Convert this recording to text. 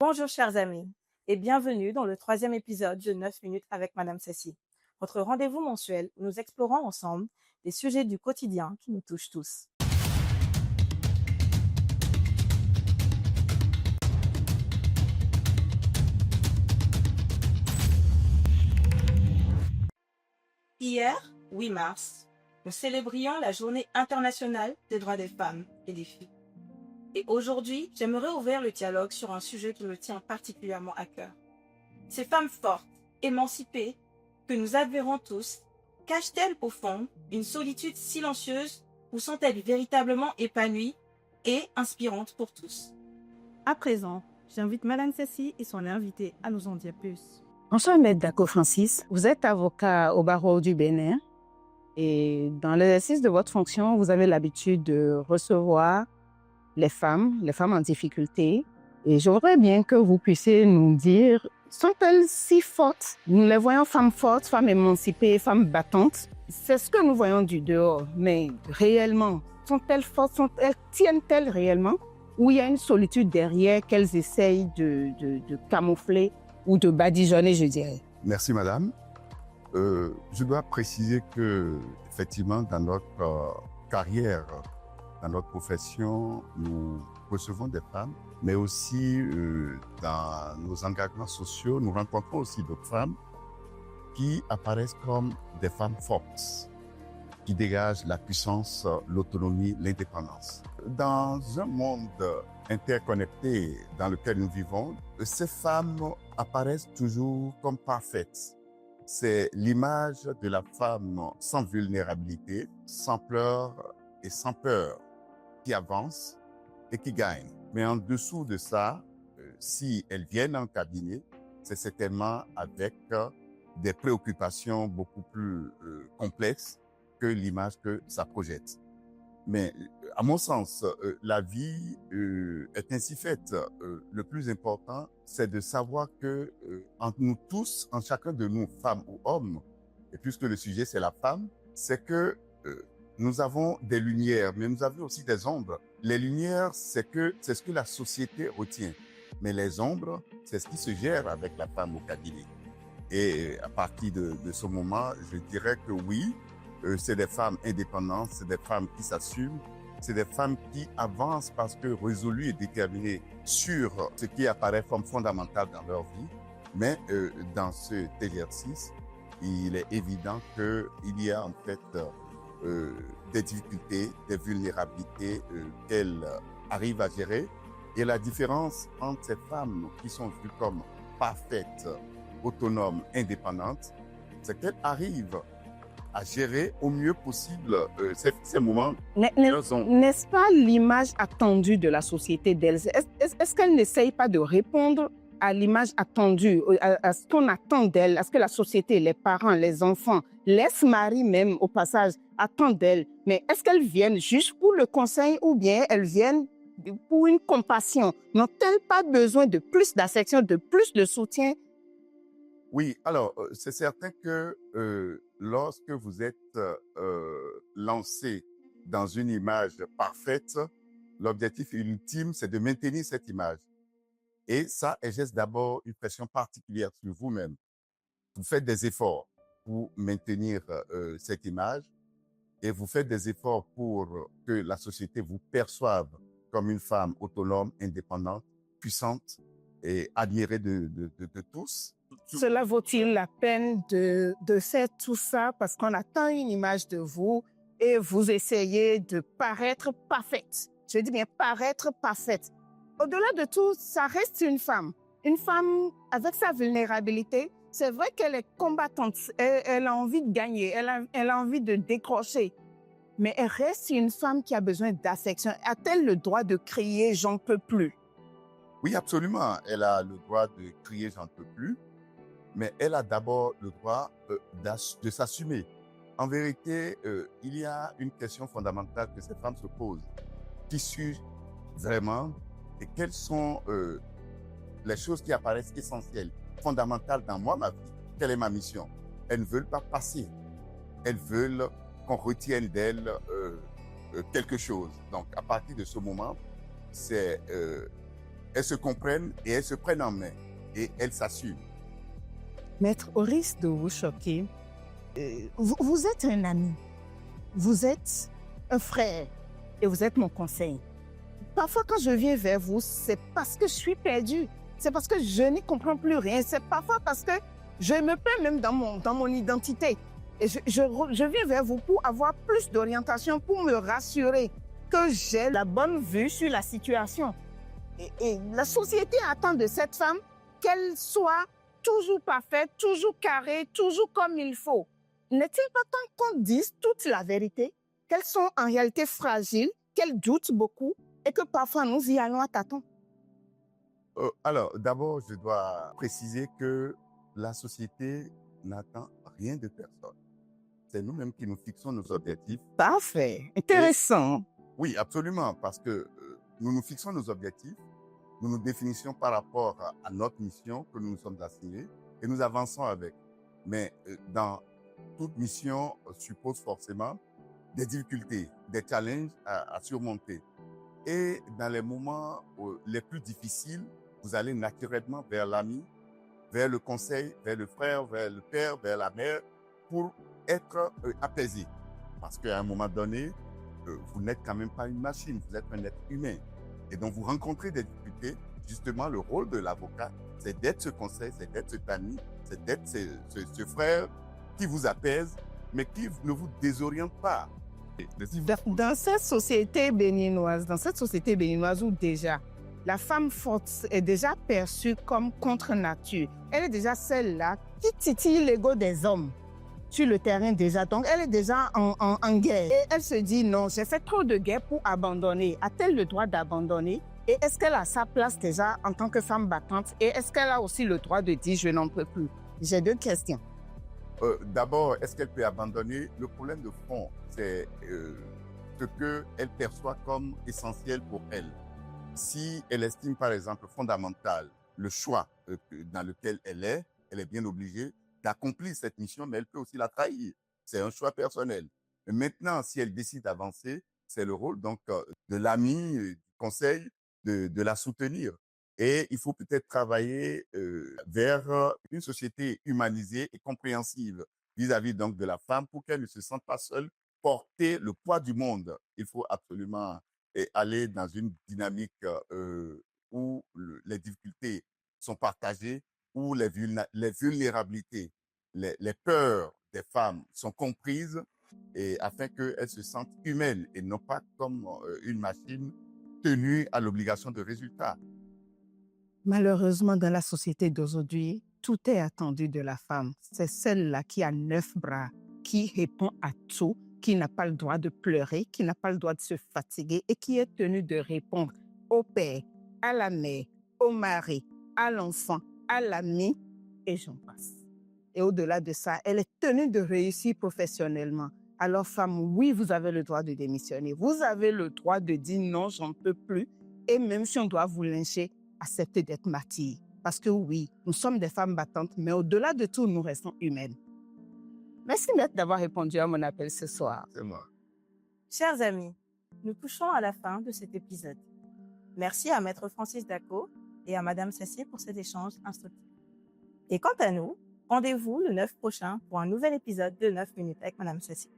Bonjour chers amis et bienvenue dans le troisième épisode de 9 minutes avec Madame Cécile, votre rendez-vous mensuel où nous explorons ensemble des sujets du quotidien qui nous touchent tous. Hier, 8 mars, nous célébrions la Journée internationale des droits des femmes et des filles. Et aujourd'hui, j'aimerais ouvrir le dialogue sur un sujet qui me tient particulièrement à cœur. Ces femmes fortes, émancipées, que nous admirons tous, cachent-elles au fond une solitude silencieuse ou sont-elles véritablement épanouies et inspirantes pour tous? À présent, j'invite Madame Cécile et son invité à nous en dire plus. Bonjour, Maître Dako Francis. Vous êtes avocat au barreau du Bénin et dans l'exercice de votre fonction, vous avez l'habitude de recevoir les femmes en difficulté. Et j'aimerais bien que vous puissiez nous dire, sont-elles si fortes? Nous les voyons femmes fortes, femmes émancipées, femmes battantes. C'est ce que nous voyons du dehors, mais réellement, sont-elles fortes? Tiennent-elles réellement? Ou il y a une solitude derrière qu'elles essayent de camoufler ou de badigeonner, je dirais? Merci, madame. Je dois préciser que, effectivement, dans notre carrière, dans notre profession, nous recevons des femmes, mais aussi dans nos engagements sociaux, nous rencontrons aussi d'autres femmes qui apparaissent comme des femmes fortes, qui dégagent la puissance, l'autonomie, l'indépendance. Dans un monde interconnecté dans lequel nous vivons, ces femmes apparaissent toujours comme parfaites. C'est l'image de la femme sans vulnérabilité, sans pleurs et sans peur, qui avance et qui gagne. Mais en dessous de ça, si elles viennent en cabinet, c'est certainement avec des préoccupations beaucoup plus complexes que l'image que ça projette. Mais à mon sens, la vie est ainsi faite. Le plus important, c'est de savoir que entre nous tous, en chacun de nous, femmes ou hommes, et puisque le sujet c'est la femme, c'est que nous avons des lumières, mais nous avons aussi des ombres. Les lumières, c'est ce que la société retient. Mais les ombres, c'est ce qui se gère avec la femme au cabinet. Et à partir de ce moment, je dirais que oui, c'est des femmes indépendantes, c'est des femmes qui s'assument, c'est des femmes qui avancent parce que résolues et déterminées sur ce qui apparaît comme fondamental dans leur vie. Mais dans cet exercice, il est évident qu'il y a en fait des difficultés, des vulnérabilités qu'elles arrivent à gérer. Et la différence entre ces femmes qui sont vues comme parfaites, autonomes, indépendantes, c'est qu'elles arrivent à gérer au mieux possible ces moments. N'est-ce pas l'image attendue de la société d'elles? Est-ce qu'elles n'essayent pas de répondre à l'image attendue, à ce qu'on attend d'elles, à ce que la société, les parents, les enfants, les maris même au passage attendent d'elles? Mais est-ce qu'elles viennent juste pour le conseil ou bien elles viennent pour une compassion? N'ont-elles pas besoin de plus d'affection, de plus de soutien? Oui, alors c'est certain que lorsque vous êtes lancé dans une image parfaite, l'objectif ultime, c'est de maintenir cette image. Et ça exerce d'abord une pression particulière sur vous-même. Vous faites des efforts pour maintenir cette image et vous faites des efforts pour que la société vous perçoive comme une femme autonome, indépendante, puissante et admirée de tous. Cela vaut-il la peine de faire tout ça parce qu'on attend une image de vous et vous essayez de paraître parfaite? Je dis bien paraître parfaite. Au-delà de tout, ça reste une femme avec sa vulnérabilité. C'est vrai qu'elle est combattante, elle a envie de gagner, elle a envie de décrocher. Mais elle reste une femme qui a besoin d'affection. A-t-elle le droit de crier « j'en peux plus » ? Oui, absolument. Elle a le droit de crier « j'en peux plus », mais elle a d'abord le droit de s'assumer. En vérité, il y a une question fondamentale que ces femmes se posent. Qui suis-je vraiment et quelles sont les choses qui apparaissent essentielles, fondamentales dans moi, ma vie? Quelle est ma mission? Elles ne veulent pas passer. Elles veulent qu'on retienne d'elles quelque chose. Donc, à partir de ce moment, c'est elles se comprennent et elles se prennent en main et elles s'assument. Maître, au risque de vous choquer, vous êtes un ami, vous êtes un frère et vous êtes mon conseil. Parfois, quand je viens vers vous, c'est parce que je suis perdue. C'est parce que je n'y comprends plus rien. C'est parfois parce que je me perds même dans mon identité. Et je viens vers vous pour avoir plus d'orientation, pour me rassurer que j'ai la bonne vue sur la situation. Et la société attend de cette femme qu'elle soit toujours parfaite, toujours carrée, toujours comme il faut. N'est-il pas temps qu'on dise toute la vérité, qu'elles sont en réalité fragiles, qu'elles doutent beaucoup et que parfois nous y allons à tâtons? Alors, d'abord, je dois préciser que la société n'attend rien de personne. C'est nous-mêmes qui nous fixons nos objectifs. Parfait, intéressant. Oui, absolument, parce que nous nous fixons nos objectifs, nous nous définissons par rapport à notre mission que nous nous sommes assignés et nous avançons avec. Mais dans toute mission suppose forcément des difficultés, des challenges à surmonter. Et dans les moments les plus difficiles, vous allez naturellement vers l'ami, vers le conseil, vers le frère, vers le père, vers la mère, pour être apaisé. Parce qu'à un moment donné, vous n'êtes quand même pas une machine, vous êtes un être humain. Et donc, vous rencontrez des difficultés. Justement, le rôle de l'avocat, c'est d'être ce conseil, c'est d'être cet ami, c'est d'être ce frère qui vous apaise, mais qui ne vous désoriente pas. Dans cette société béninoise où déjà la femme forte est déjà perçue comme contre-nature, elle est déjà celle-là qui titille l'ego des hommes sur le terrain déjà. Donc, elle est déjà en guerre. Et elle se dit, non, j'ai fait trop de guerre pour abandonner. A-t-elle le droit d'abandonner? Et est-ce qu'elle a sa place déjà en tant que femme battante? Et est-ce qu'elle a aussi le droit de dire, je n'en peux plus? J'ai deux questions. D'abord, est-ce qu'elle peut abandonner? Le problème de fond, c'est ce qu'elle perçoit comme essentiel pour elle. Si elle estime, par exemple, fondamental le choix dans lequel elle est bien obligée d'accomplir cette mission, mais elle peut aussi la trahir. C'est un choix personnel. Et maintenant, si elle décide d'avancer, c'est le rôle donc de l'ami, du conseil, de la soutenir. Et il faut peut-être travailler vers une société humanisée et compréhensive vis-à-vis donc de la femme pour qu'elle ne se sente pas seule, porter le poids du monde. Il faut absolument aller dans une dynamique où les difficultés sont partagées, où les vulnérabilités, les peurs des femmes sont comprises et afin qu'elles se sentent humaines et non pas comme une machine tenue à l'obligation de résultat. Malheureusement, dans la société d'aujourd'hui, tout est attendu de la femme. C'est celle-là qui a 9 bras, qui répond à tout, qui n'a pas le droit de pleurer, qui n'a pas le droit de se fatiguer et qui est tenue de répondre au père, à la mère, au mari, à l'enfant, à l'ami, et j'en passe. Et au-delà de ça, elle est tenue de réussir professionnellement. Alors, femme, oui, vous avez le droit de démissionner. Vous avez le droit de dire non, j'en peux plus. Et même si on doit vous lyncher, acceptez d'être martyr. Parce que oui, nous sommes des femmes battantes, mais au-delà de tout, nous restons humaines. Merci, Maître, d'avoir répondu à mon appel ce soir. C'est moi. Chers amis, nous touchons à la fin de cet épisode. Merci à Maître Francis Dacko et à Madame Cécile pour cet échange instructif. Et quant à nous, rendez-vous le 9 prochain pour un nouvel épisode de 9 minutes avec Madame Cécile.